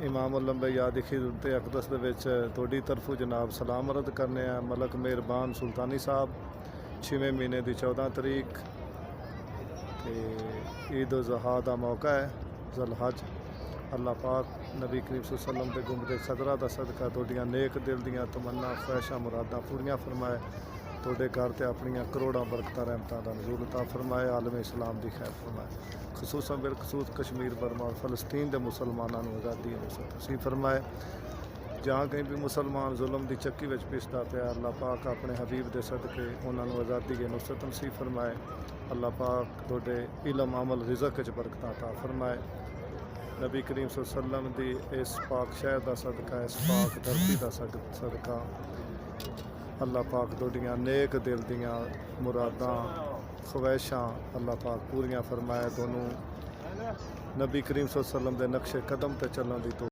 امام الانبیاء دی خدمت اقدس دے وچ تہاڈی طرفوں جناب سلام عرض کرنے ہیں ملک مہربان سلطانی صاحب 6ویں مہینے دی 14 تاریخ تے عید الاضحیٰ دا موقع ہے ذو الحج۔ اللہ پاک نبی کریم صلی اللہ علیہ وسلم دے گنبد صدرہ دا صدقہ تہاڈیاں نیک دل دیاں تمنا خواہشاں مراداں پوریاں فرمائے، تہاڈے گھر تے اپنیاں کروڑاں برکتاں رحمتاں دا نزول عطا فرمائے، عالم اسلام دی خیر فرمائے، خصوصاً بالخصوص کشمیر برما اور فلسطین دے مسلماناں نوں آزادی نصیب فرمائے۔ جہاں کہیں بھی مسلمان ظلم دی چکی وچ پسدا پیا، اللہ پاک اپنے حبیب دے صدقے انہاں نوں آزادی نصرت نصیب فرمائے۔ اللہ پاک تہاڈے علم عمل رزق وچ برکتاں عطا فرمائے۔ نبی کریم صلی اللہ علیہ وسلم دی اس پاک شہر دا صدقہ، اس پاک دھرتی دا صدقہ اللہ پاک تہاڈیاں نیک دل دیاں مراداں خواہشاں اللہ پاک پوریاں فرمائے، دونوں نبی کریم صلی اللہ علیہ وسلم دے نقش قدم تے چلن دی